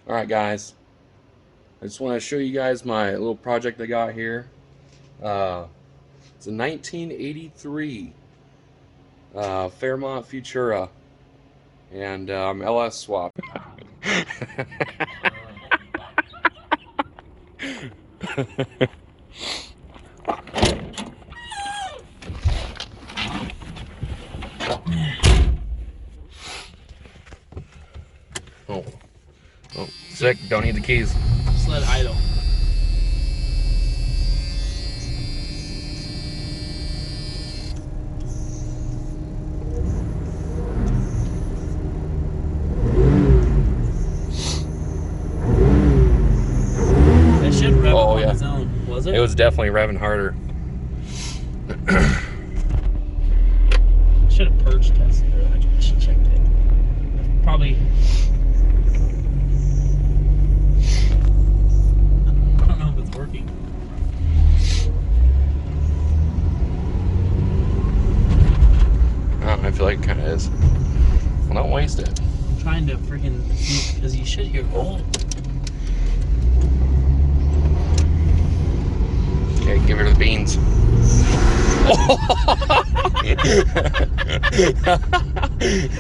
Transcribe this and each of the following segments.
Alright guys, I just want to show you guys my little project I got here. It's a 1983 Fairmont Futura, and LS swap. Oh, sick, don't need the keys. Just let it idle. It should rev up on its own, was it? It was definitely revving harder. Should have purge tested it. I should check it. Probably. I don't know if it's working. I feel like it kind of is. Well, don't waste it. I'm trying to freaking, because you should hear gold. Okay, give her the beans.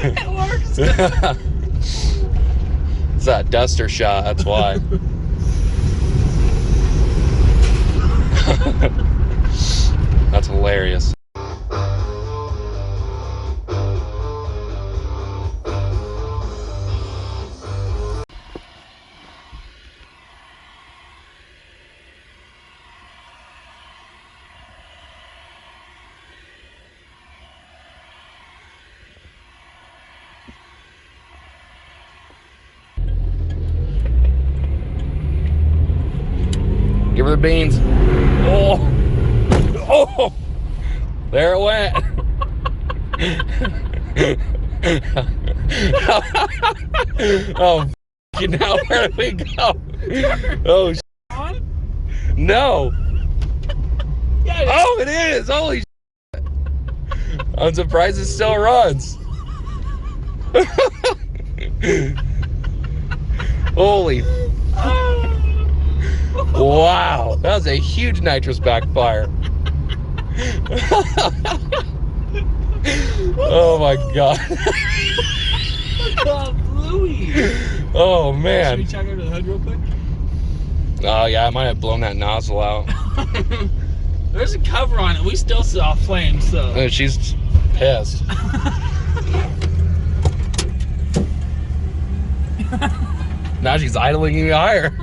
It works. It's that duster shot, that's why. That's hilarious. Give her the beans. Oh, oh, there it went. Oh, now where do we go? Oh, no. Oh, it is. Holy shit. I'm surprised it still runs. Holy. Wow, that was a huge nitrous backfire. Oh my god. Oh man. Should we check under the hood real quick? Oh yeah, I might have blown that nozzle out. There's a cover on it. We still saw flames, so. She's pissed. Now she's idling even higher.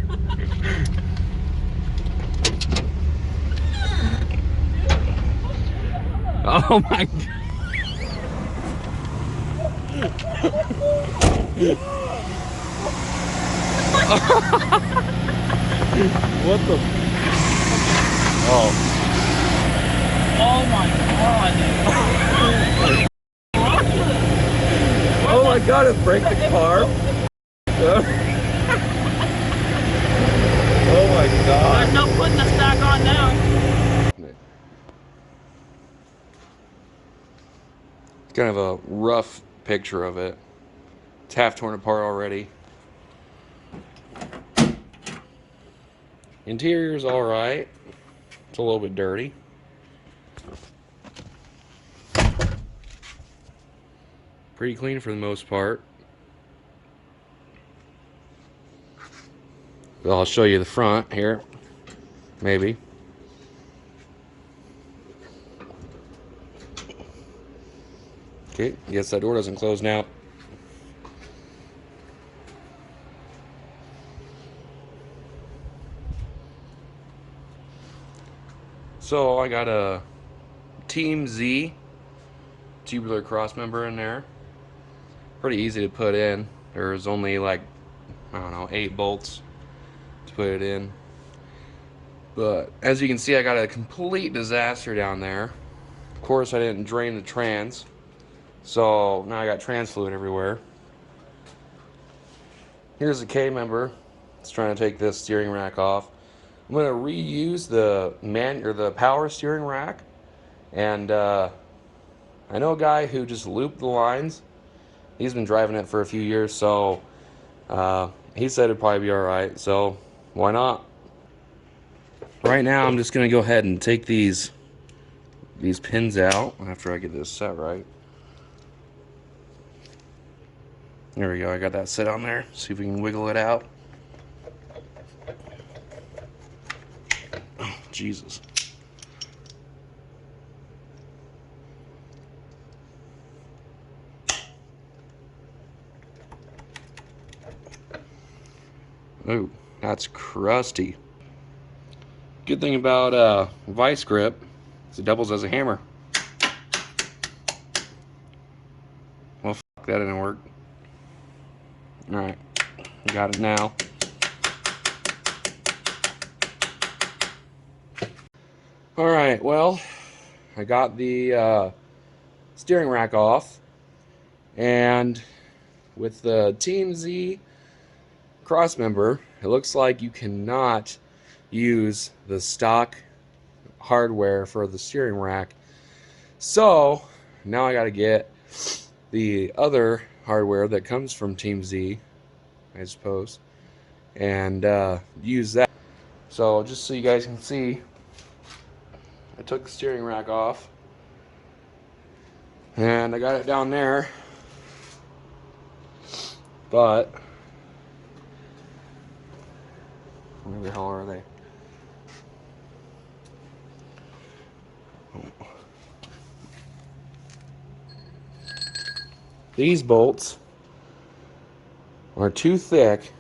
Oh my god. What the? Oh. Oh my god, dude. Oh my god, it broke the car. Oh my god. There's no putting us back on now. Kind of a rough picture of it. It's half torn apart already. Interior's alright. It's a little bit dirty. Pretty clean for the most part. Well, I'll show you the front here. Maybe. Okay, guess that door doesn't close now. So I got a Team Z tubular cross member in there. Pretty easy to put in. There's only like, I don't know, 8 bolts to put it in. But as you can see, I got a complete disaster down there. Of course, I didn't drain the trans. So now I got trans fluid everywhere. Here's a K member. It's trying to take this steering rack off. I'm going to reuse the power steering rack, and I know a guy who just looped the lines. He's been driving it for a few years, so he said it'd probably be alright, so why not? Right now I'm just gonna go ahead and take these pins out after I get this set right. There we go, I got that set on there. See if we can wiggle it out. Oh, Jesus. Oh, that's crusty. Good thing about vice grip is it doubles as a hammer. Well, fuck, that didn't work. Alright, got it now. Alright, well, I got the steering rack off, and with the Team Z cross member, it looks like you cannot use the stock hardware for the steering rack. So now I got to get the other hardware that comes from Team Z, I suppose, and use that. So just so you guys can see, I took the steering rack off and I got it down there, but where the hell are they? These bolts are too thick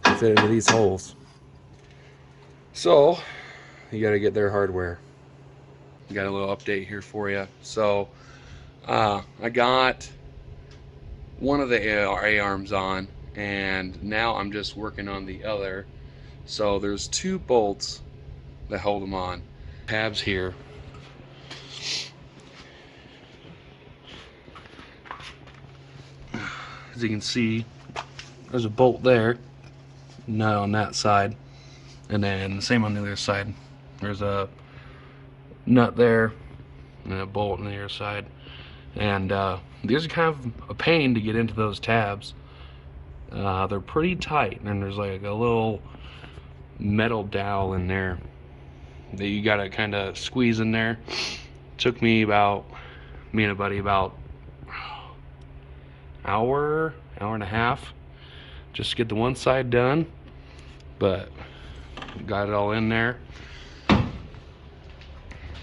to fit into these holes. So you got to get their hardware. Got a little update here for you. So I got one of the A-arms on, and now I'm just working on the other. So there's two bolts that hold them on. Tabs here. As you can see, there's a bolt there, nut on that side, and then the same on the other side. There's a nut there and a bolt on the other side, and these are kind of a pain to get into those tabs. They're pretty tight, and there's like a little metal dowel in there that you gotta kind of squeeze in there. Took me and a buddy about hour and a half just to get the one side done, but got it all in there.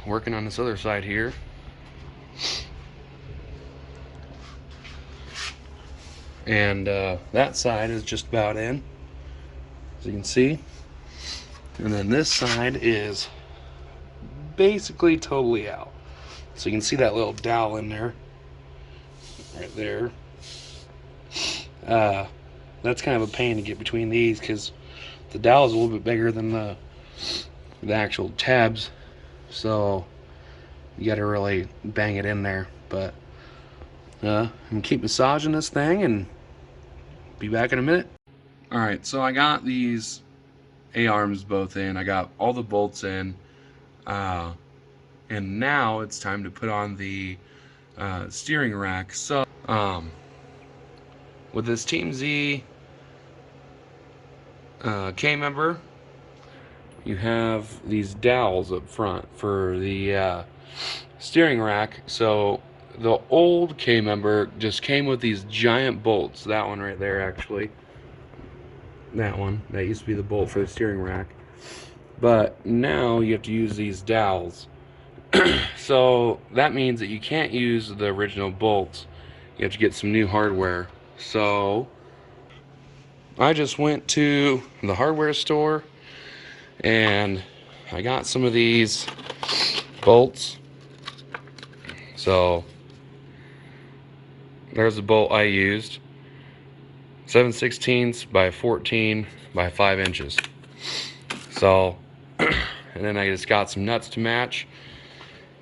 Working on this other side here. And that side is just about in, as you can see. And then this side is basically totally out. So you can see that little dowel in there, right there. That's kind of a pain to get between these because the dowel is a little bit bigger than the actual tabs. So you got to really bang it in there. But I'm gonna keep massaging this thing and be back in a minute. Alright, so I got these A-arms both in. I got all the bolts in. And now it's time to put on the steering rack. So with this Team Z K member, you have these dowels up front for the steering rack. So the old K member just came with these giant bolts. That one right there, actually. That one. That used to be the bolt for the steering rack. But now you have to use these dowels. So that means that you can't use the original bolts. You have to get some new hardware. So I just went to the hardware store and I got some of these bolts. So there's the bolt I used. 7/16 by 14 by 5 inches. So, and then I just got some nuts to match,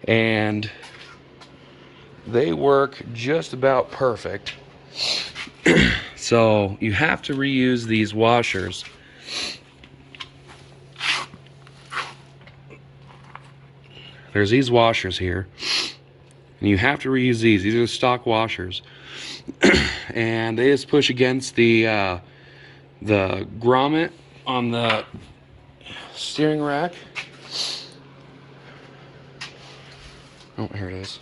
and they work just about perfect. So you have to reuse these washers. There's these washers here, and you have to reuse these. These are stock washers. and they just push against the grommet on the steering rack. Oh, here it is.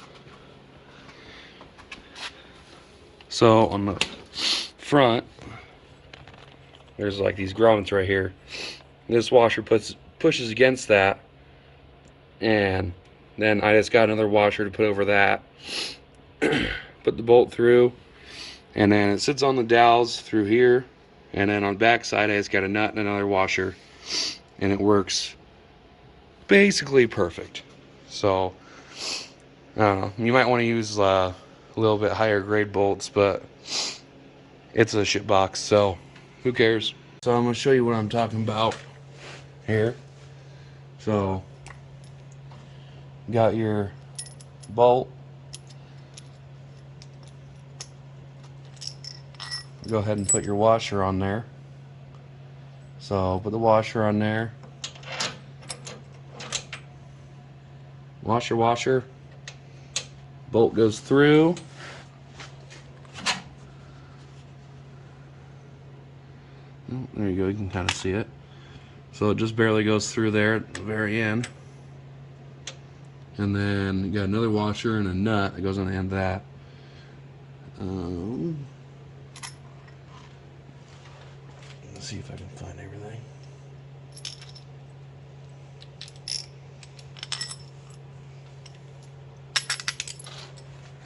So on the front, there's like these grommets right here. This washer pushes against that, and then I just got another washer to put over that. Put the bolt through, and then it sits on the dowels through here, and then on the back side I just got a nut and another washer, and it works basically perfect. So I don't know, you might want to use a little bit higher grade bolts, but it's a shit box, so who cares. So I'm going to show you what I'm talking about here. So got your bolt. Go ahead and put your washer on there. So put the washer on there. Washer. Bolt goes through. Oh, there you go, you can kind of see it. So it just barely goes through there at the very end. And then you got another washer and a nut that goes on the end of that. Let's see if I can find everything.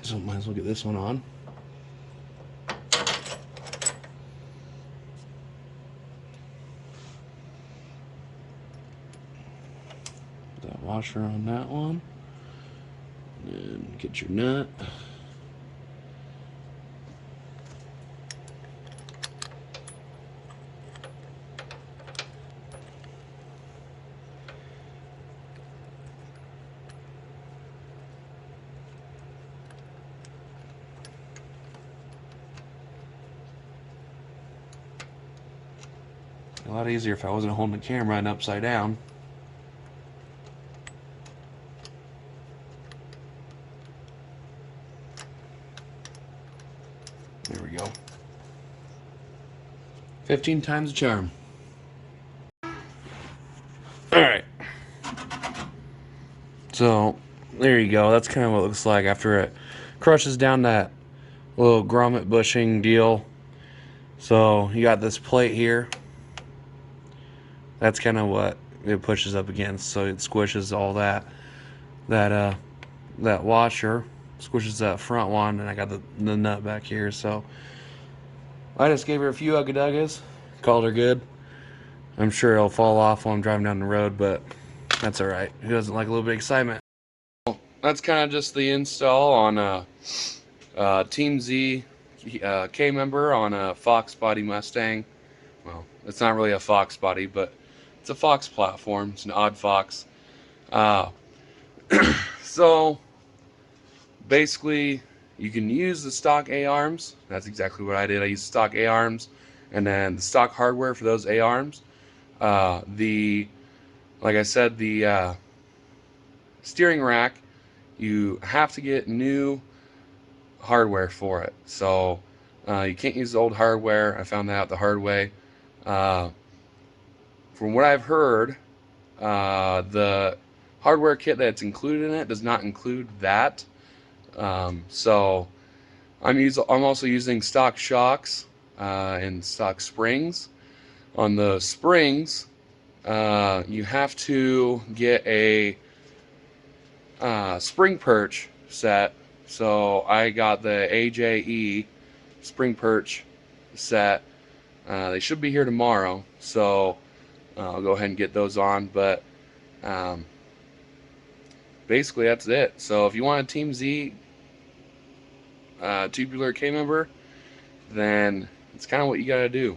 So might as well get this one on. Put that washer on that one. And get your nut. A lot easier if I wasn't holding the camera and upside down. There we go. 15 times the charm. Alright. So, there you go. That's kind of what it looks like after it crushes down that little grommet bushing deal. So, you got this plate here. That's kind of what it pushes up against. So, it squishes all that washer. Squishes that front one, and I got the nut back here. So I just gave her a few ugga-duggas, called her good. I'm sure it'll fall off while I'm driving down the road, but that's alright. Who doesn't like a little bit of excitement? That's kind of just the install on a Team Z K member on a Fox body Mustang. Well, it's not really a Fox body, but it's a Fox platform. It's an odd Fox. So basically, you can use the stock A-arms. That's exactly what I did. I used stock A-arms and then the stock hardware for those A-arms. Like I said, the steering rack, you have to get new hardware for it. So you can't use the old hardware. I found that out the hard way. From what I've heard, the hardware kit that's included in it does not include that. So I'm also using stock shocks and stock springs. On the springs, you have to get a spring perch set. So I got the AJE spring perch set. They should be here tomorrow, so I'll go ahead and get those on. But basically that's it. So if you want a Team Z tubular K member, then it's kind of what you got to do.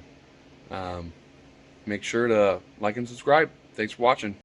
Make sure to like and subscribe. Thanks for watching.